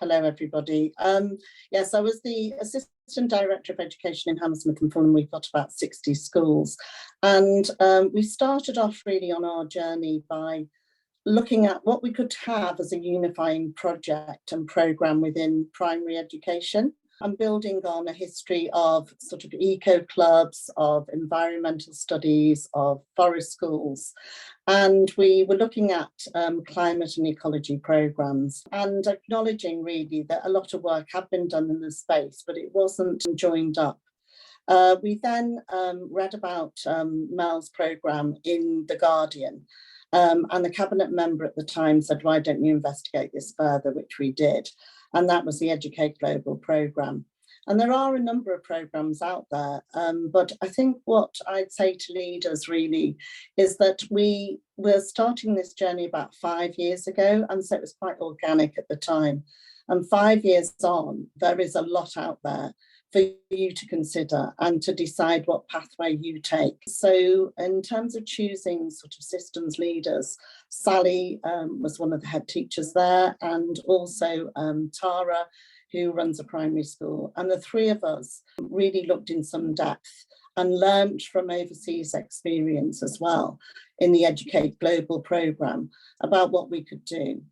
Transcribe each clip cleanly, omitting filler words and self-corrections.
Hello, everybody. Yes, I was the Assistant Director of Education in Hammersmith and Fulham. We've got about 60 schools. And we started off really on our journey by looking at what we could have as a unifying project and programme within primary education. I'm building on a history of sort of eco clubs, of environmental studies, of forest schools. And we were looking at climate and ecology programmes and acknowledging really that a lot of work had been done in the space, but it wasn't joined up. We then read about Mel's programme in The Guardian. And the cabinet member at the time said, why don't you investigate this further, which we did. And that was the Educate Global programme. And there are a number of programmes out there, but I think what I'd say to leaders really is that we were starting this journey about 5 years ago, and so it was quite organic at the time. And 5 years on, there is a lot out there for you to consider and to decide what pathway you take. So in terms of choosing sort of systems leaders, Sally was one of the head teachers there, and also Tara, who runs a primary school. And the three of us really looked in some depth and learned from overseas experience as well in the Educate Global programme about what we could do.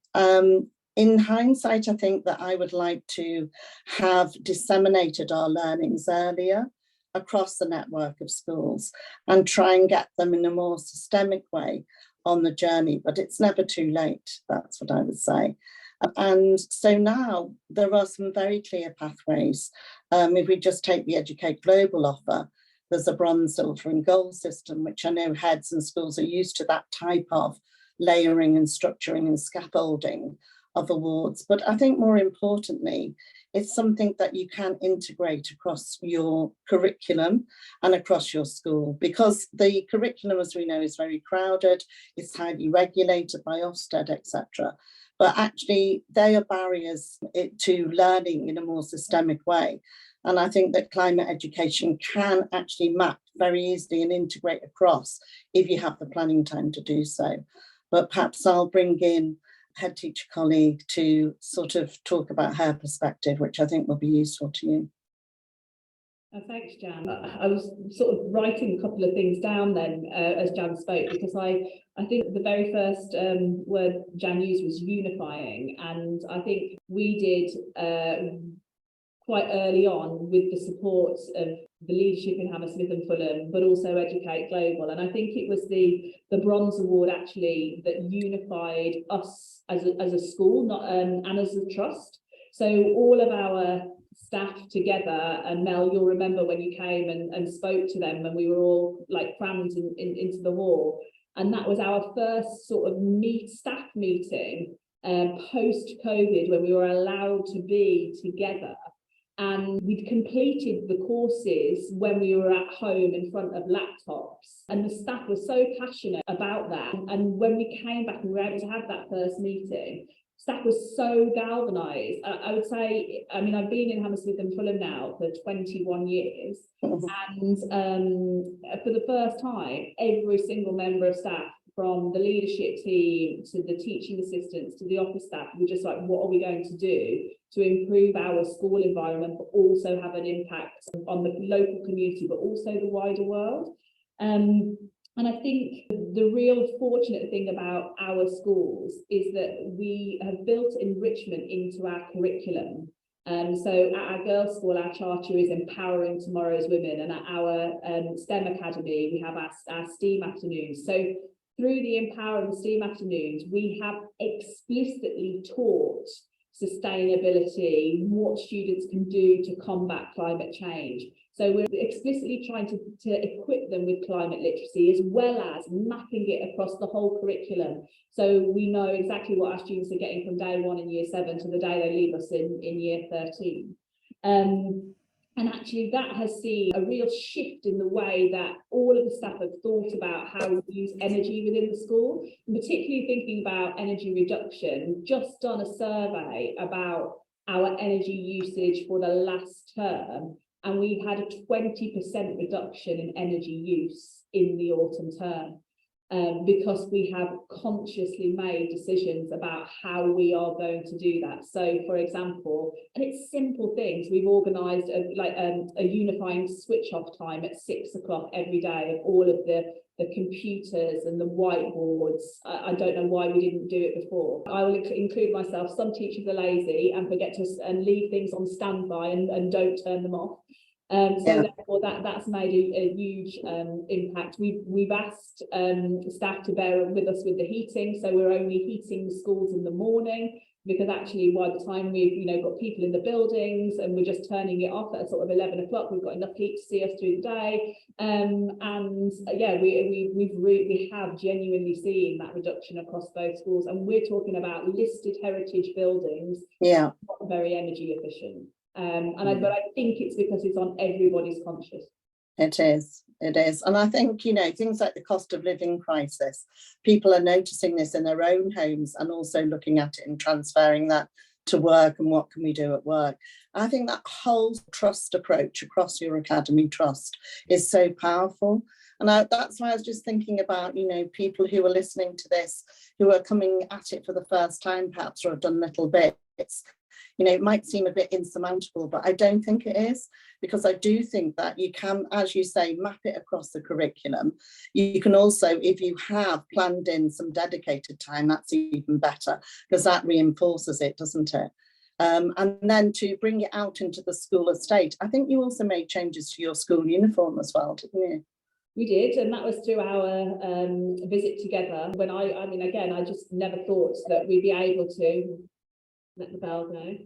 In hindsight, I think that I would like to have disseminated our learnings earlier across the network of schools and try and get them in a more systemic way on the journey, but it's never too late, that's what I would say. And so now there are some very clear pathways. If we just take the Educate Global offer, there's a bronze, silver and gold system, which I know heads and schools are used to that type of layering and structuring and scaffolding of awards. But I think more importantly, it's something that you can integrate across your curriculum and across your school, because the curriculum, as we know, is very crowded, it's highly regulated by Ofsted, etc. But actually they are barriers to learning in a more systemic way. And I think that climate education can actually map very easily and integrate across if you have the planning time to do so. But perhaps I'll bring in head teacher colleague to sort of talk about her perspective, which I think will be useful to you. Thanks, Jan. I was sort of writing a couple of things down then as Jan spoke, because I think the very first word Jan used was unifying, and I think we did quite early on with the support of the leadership in Hammersmith and Fulham, but also Educate Global. And I think it was the bronze award actually that unified us as a school, not and as a trust. So all of our staff together, and Mel, you'll remember when you came and spoke to them, and we were all like crammed into the hall. And that was our first sort of staff meeting post-COVID, when we were allowed to be together. And we'd completed the courses when we were at home in front of laptops, and the staff were so passionate about that. And when we came back and we were able to have that first meeting, staff was so galvanised. I would say, I mean, I've been in Hammersmith and Fulham now for 21 years, and for the first time, every single member of staff, from the leadership team to the teaching assistants to the office staff, were just like, what are we going to do to improve our school environment, but also have an impact on the local community, but also the wider world. And I think the real fortunate thing about our schools is that we have built enrichment into our curriculum. So at our girls' school, our charter is empowering tomorrow's women, and at our STEM academy, we have our STEAM afternoons. So through the Empowering STEAM afternoons, we have explicitly taught sustainability, what students can do to combat climate change. So we're explicitly trying to equip them with climate literacy, as well as mapping it across the whole curriculum. So we know exactly what our students are getting from day one in year 7 to the day they leave us in year 13. And actually that has seen a real shift in the way that all of the staff have thought about how we use energy within the school, and particularly thinking about energy reduction. We've just done a survey about our energy usage for the last term, and we've had a 20% reduction in energy use in the autumn term. because we have consciously made decisions about how we are going to do that. So, for example, and it's simple things, we've organised a unifying switch off time at 6 o'clock every day of all of the computers and the whiteboards. I don't know why we didn't do it before. I will include myself. Some teachers are lazy and forget to and leave things on standby and don't turn them off. Therefore that's made a huge impact. We've asked staff to bear with us with the heating, so we're only heating schools in the morning, because actually by the time we've got people in the buildings and we're just turning it off at sort of 11 o'clock, we've got enough heat to see us through the day. We have genuinely seen that reduction across both schools, and we're talking about listed heritage buildings, not very energy efficient. But I think it's because it's on everybody's conscious. It is. And I think, things like the cost of living crisis, people are noticing this in their own homes and also looking at it and transferring that to work and what can we do at work. I think that whole trust approach across your academy trust is so powerful. And that's why I was just thinking about, people who are listening to this, who are coming at it for the first time, perhaps, or have done little bits. It might seem a bit insurmountable, but I don't think it is, because I do think that you can, as you say, map it across the curriculum. You can also, if you have planned in some dedicated time, that's even better, because that reinforces it, doesn't it? And then to bring it out into the school estate, I think you also made changes to your school uniform as well, didn't you? We did, and that was through our visit together. When I just never thought that we'd be able to, let the bell go,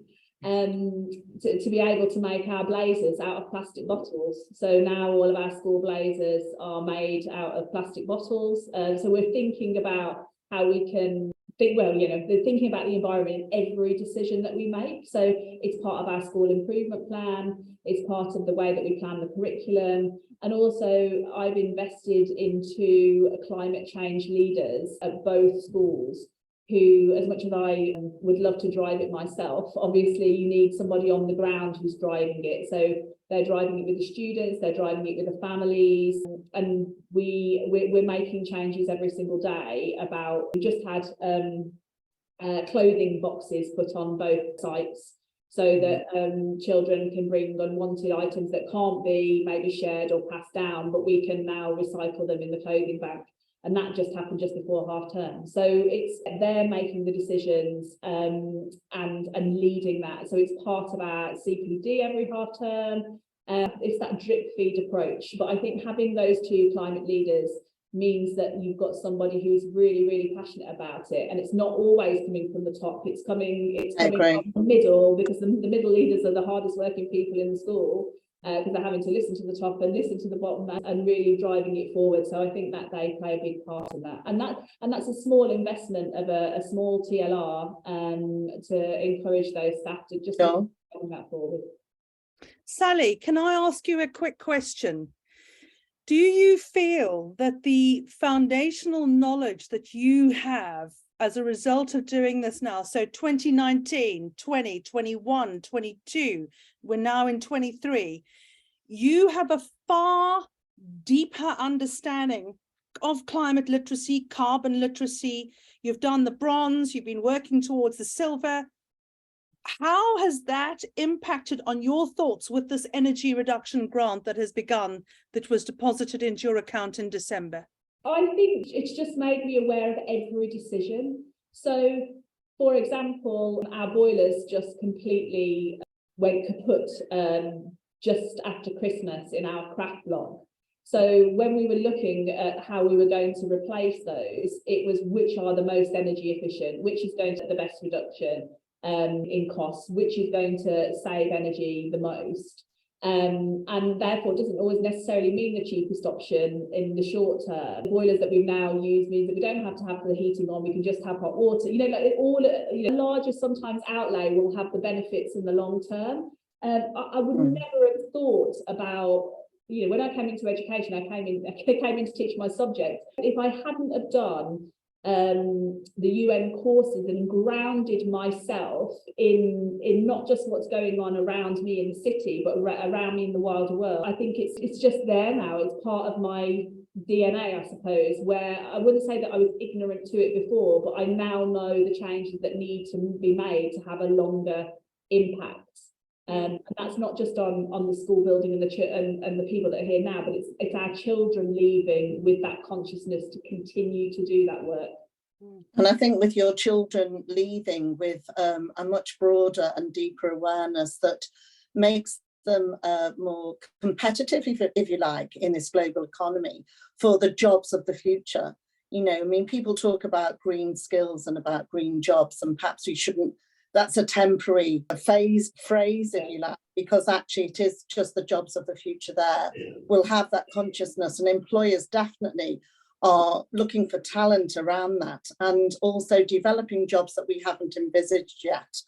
to be able to make our blazers out of plastic bottles. So now all of our school blazers are made out of plastic bottles. So we're thinking about how we can they're thinking about the environment in every decision that we make. So it's part of our school improvement plan, it's part of the way that we plan the curriculum. And also I've invested into climate change leaders at both schools, who, as much as I would love to drive it myself, obviously you need somebody on the ground who's driving it. So they're driving it with the students, they're driving it with the families, and we're making changes every single day. We just had clothing boxes put on both sites, so that children can bring unwanted items that can't be maybe shared or passed down, but we can now recycle them in the clothing bank. And that just happened just before half term. So they're making the decisions and leading that. So it's part of our CPD every half term. It's that drip feed approach. But I think having those two climate leaders means that you've got somebody who's really, really passionate about it. And it's not always coming from the top. It's coming from the middle, because the middle leaders are the hardest working people in the school. Because they're having to listen to the top and listen to the bottom and really driving it forward. So I think that they play a big part in that. And that's a small investment of a small TLR to encourage those staff to just bring that forward. Sally, can I ask you a quick question? Do you feel that the foundational knowledge that you have as a result of doing this now, so 2019, 20, 21, 22, we're now in 23, you have a far deeper understanding of climate literacy, carbon literacy, you've done the bronze, you've been working towards the silver. How has that impacted on your thoughts with this energy reduction grant that has begun, that was deposited into your account in December? I think it's just made me aware of every decision. So, for example, our boilers just completely went kaput just after Christmas in our craft block. So when we were looking at how we were going to replace those, it was which are the most energy efficient, which is going to have the best reduction in costs, which is going to save energy the most. And therefore it doesn't always necessarily mean the cheapest option in the short term. The boilers that we've now used means that we don't have to have the heating on, we can just have hot water. Larger sometimes outlay will have the benefits in the long term. I would never have thought about, when I came into education, I came in to teach my subject. If I hadn't have done the UN courses and grounded myself in not just what's going on around me in the city, but around me in the wider world, I think it's just there now. It's part of my DNA, I suppose, where I wouldn't say that I was ignorant to it before, but I now know the changes that need to be made to have a longer impact. And that's not just on the school building and the people that are here now, but it's our children leaving with that consciousness to continue to do that work. And I think with your children leaving with a much broader and deeper awareness that makes them more competitive, if you like, in this global economy for the jobs of the future. You know, I mean, people talk about green skills and about green jobs, and perhaps we shouldn't, that's a temporary phrase, if you like, because actually it is just the jobs of the future there will have that consciousness, and employers definitely are looking for talent around that, and also developing jobs that we haven't envisaged yet.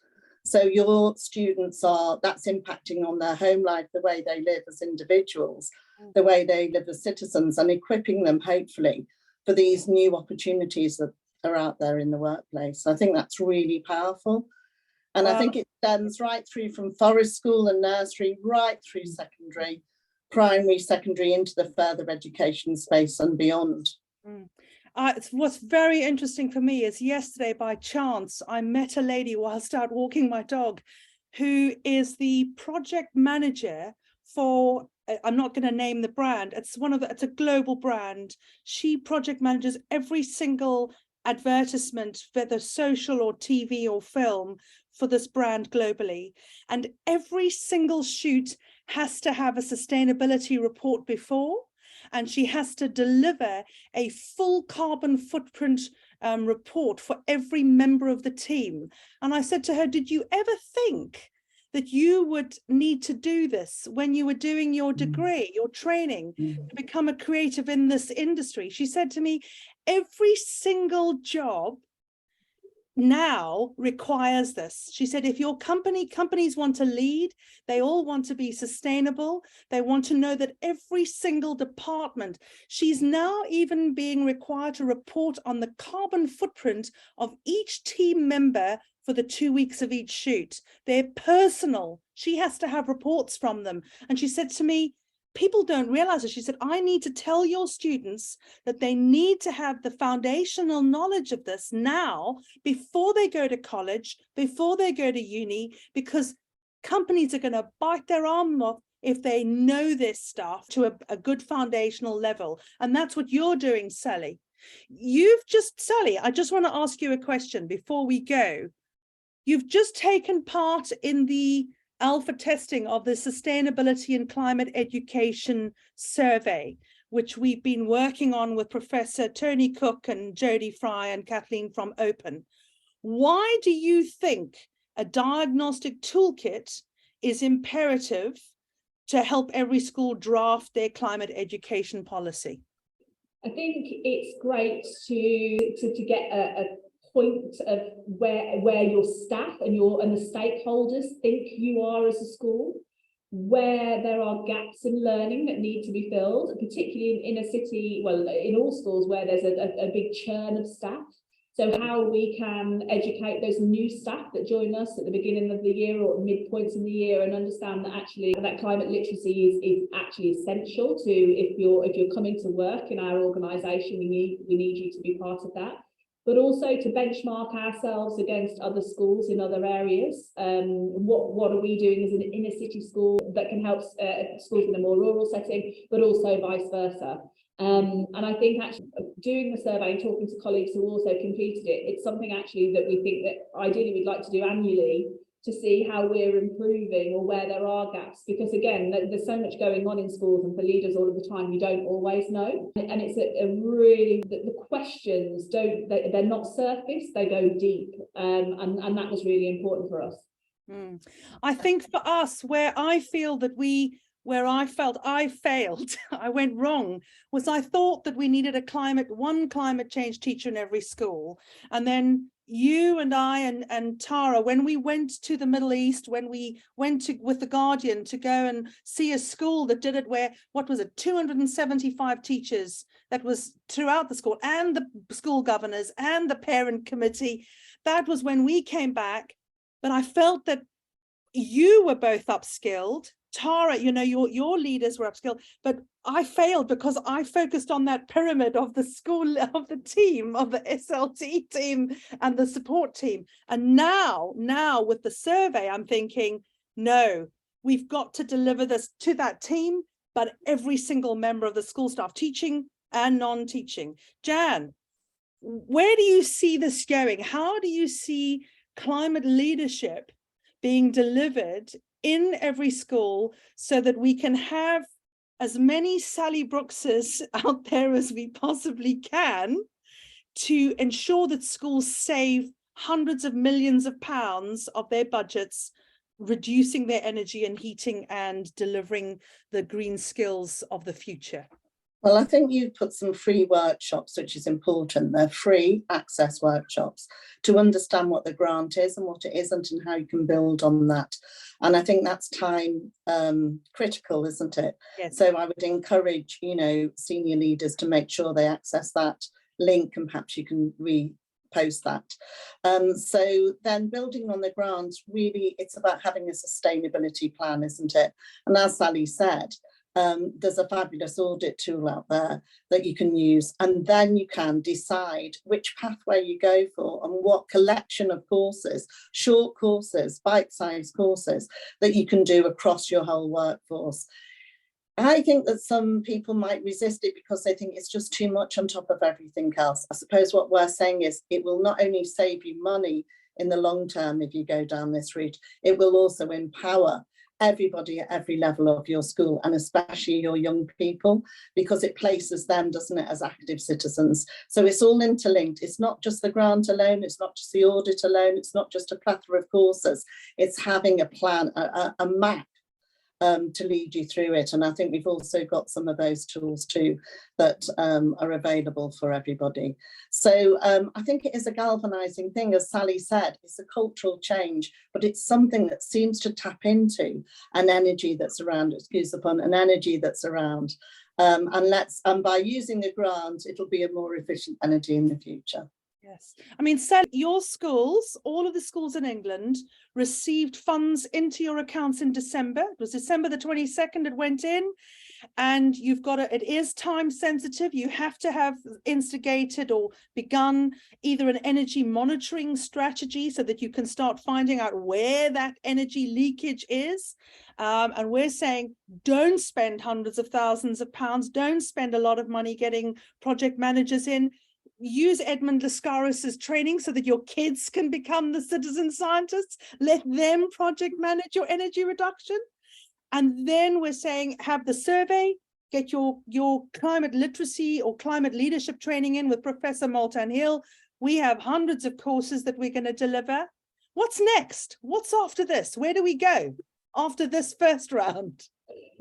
So your students that's impacting on their home life, the way they live as individuals, the way they live as citizens, and equipping them hopefully for these new opportunities that are out there in the workplace. I think that's really powerful. And I think it stems right through from forest school and nursery, right through secondary, primary, secondary, into the further education space and beyond. What's very interesting for me is yesterday, by chance, I met a lady whilst out walking my dog, who is the project manager for, I'm not going to name the brand, it's a global brand. She project manages every single advertisement, whether social or TV or film, for this brand globally, and every single shoot has to have a sustainability report before, and she has to deliver a full carbon footprint report for every member of the team. And I said to her, did you ever think that you would need to do this when you were doing your degree, your training, to become a creative in this industry? She said to me, every single job now requires this. She said, if your companies want to lead, they all want to be sustainable. They want to know that every single department, she's now even being required to report on the carbon footprint of each team member for the 2 weeks of each shoot. They're personal. She has to have reports from them. And she said to me, people don't realize it. She said, I need to tell your students that they need to have the foundational knowledge of this now before they go to college, before they go to uni, because companies are going to bite their arm off if they know this stuff to a good foundational level. And that's what you're doing, Sally. Sally, I just want to ask you a question before we go. You've just taken part in the alpha testing of the Sustainability and Climate Education Survey, which we've been working on with Professor Tony Cook and Jodie Fry and Kathleen from Open. Why do you think a diagnostic toolkit is imperative to help every school draft their climate education policy? I think it's great to get a point of where your staff and the stakeholders think you are as a school, where there are gaps in learning that need to be filled, particularly in a city, well, in all schools where there's a big churn of staff. So how we can educate those new staff that join us at the beginning of the year or midpoints in the year, and understand that actually that climate literacy is actually essential to, if you're coming to work in our organisation, we need you to be part of that. But also to benchmark ourselves against other schools in other areas. What are we doing as an inner city school that can help schools in a more rural setting, but also vice versa. And I think actually doing the survey and talking to colleagues who also completed it, it's something actually that we think that ideally we'd like to do annually, to see how we're improving or where there are gaps, because again, there's so much going on in schools, and for leaders all of the time, you don't always know. And it's a really, the questions they're not surface, they go deep, and that was really important for us. I think for us, where I felt I failed, I went wrong, was I thought that we needed one climate change teacher in every school. And then you and I and Tara, when we went to the Middle East, when we went with the Guardian to go and see a school that did it, where, 275 teachers, that was throughout the school, and the school governors and the parent committee, that was when we came back. But I felt that you were both upskilled, Tara, you know, your leaders were upskilled, but I failed because I focused on that pyramid of the school, of the team, of the SLT team and the support team. And now with the survey, I'm thinking, no, we've got to deliver this to that team, but every single member of the school staff, teaching and non-teaching. Jan, where do you see this going? How do you see climate leadership being delivered in every school so that we can have as many Sally Brookses out there as we possibly can to ensure that schools save hundreds of millions of pounds of their budgets, reducing their energy and heating and delivering the green skills of the future? Well, I think you put some free workshops, which is important. They're free access workshops to understand what the grant is and what it isn't and how you can build on that. And I think that's time critical, isn't it? Yes. So I would encourage, you know, senior leaders to make sure they access that link, and perhaps you can repost that. So then building on the grants, really, it's about having a sustainability plan, isn't it? And as Sally said, there's a fabulous audit tool out there that you can use, and then you can decide which pathway you go for and what collection of courses, short courses, bite-sized courses that you can do across your whole workforce. I think that some people might resist it because they think it's just too much on top of everything else. I suppose what we're saying is it will not only save you money in the long term if you go down this route, it will also empower everybody at every level of your school, and especially your young people, because it places them, doesn't it, as active citizens. So it's all interlinked. It's not just the grant alone, it's not just the audit alone, it's not just a plethora of courses, it's having a plan, a map to lead you through it. And I think we've also got some of those tools too that are available for everybody. So I think it is a galvanizing thing, as Sally said. It's a cultural change, but it's something that seems to tap into an energy that's around, excuse the pun, an energy that's around. And by using the grant, it'll be a more efficient energy in the future. Yes. I mean, Sally, your schools, all of the schools in England received funds into your accounts in December. It was December the 22nd it went in, and you've got it is time sensitive. You have to have instigated or begun either an energy monitoring strategy so that you can start finding out where that energy leakage is. And we're saying, don't spend hundreds of thousands of pounds, don't spend a lot of money getting project managers in. Use Edmund Lascaris's training so that your kids can become the citizen scientists. Let them project manage your energy reduction. And then we're saying, have the survey, get your climate literacy or climate leadership training in with Professor Moulton Hill. We have hundreds of courses that we're going to deliver. What's next? What's after this? Where do we go after this first round?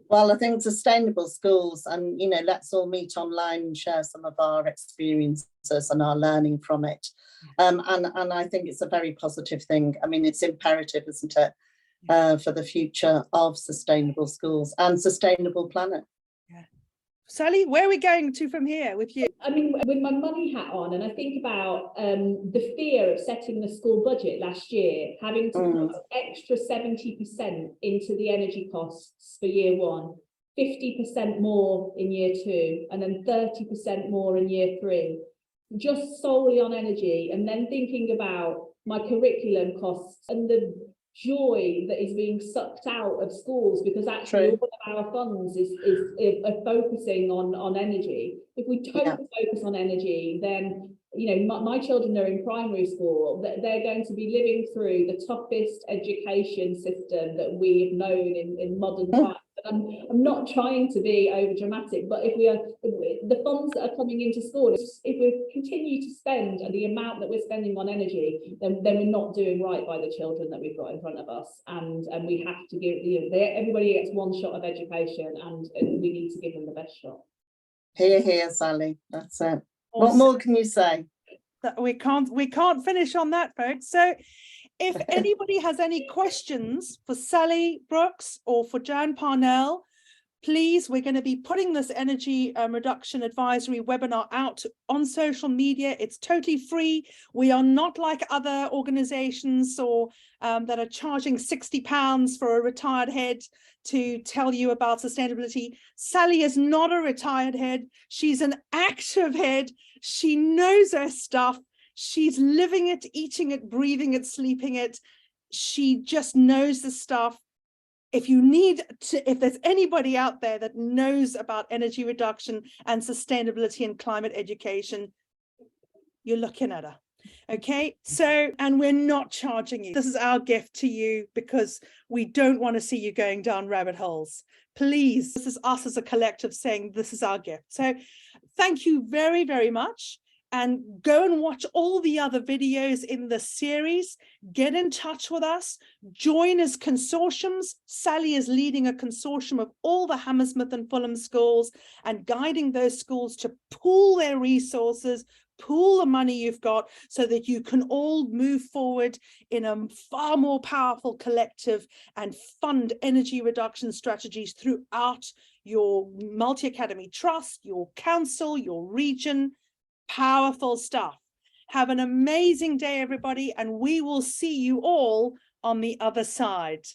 Well, I think sustainable schools, and, you know, let's all meet online and share some of our experiences and our learning from it. And I think it's a very positive thing. I mean, it's imperative, isn't it, for the future of sustainable schools and sustainable planet. Yeah. Sally, where are we going to from here with you? I mean, with my money hat on, and I think about the fear of setting the school budget last year, having to put extra 70% into the energy costs for year one, 50% more in year two, and then 30% more in year three, just solely on energy, and then thinking about my curriculum costs and the joy that is being sucked out of schools because actually all of our funds is focusing on energy. If we don't focus on energy, then, you know, my children are in primary school, they're going to be living through the toughest education system that we've known in modern times. I'm not trying to be over dramatic, but if the funds that are coming into school, if we continue to spend the amount that we're spending on energy, then we're not doing right by the children that we've got in front of us. And we have to give, you know, everybody gets one shot of education, and we need to give them the best shot. Hear, Sally. That's it. Awesome. What more can you say? We can't finish on that, folks. So if anybody has any questions for Sally Brooks or for Jan Parnell, Please, we're going to be putting this energy reduction advisory webinar out on social media. It's totally free. We are not like other organizations or that are charging £60 for a retired head to tell you about sustainability. Sally is not a retired head. She's an active head. She knows her stuff. She's living it, eating it, breathing it, sleeping it. She just knows the stuff. If you need to, if there's anybody out there that knows about energy reduction and sustainability and climate education, you're looking at her. Okay, so, and we're not charging you. This is our gift to you because we don't want to see you going down rabbit holes. Please, this is us as a collective saying this is our gift. So thank you very, very much. And go and watch all the other videos in the series. Get in touch with us. Join as consortiums. Sally is leading a consortium of all the Hammersmith and Fulham schools and guiding those schools to pool their resources, pool the money you've got so that you can all move forward in a far more powerful collective and fund energy reduction strategies throughout your multi-academy trust, your council, your region. Powerful stuff. Have an amazing day, everybody, and we will see you all on the other side.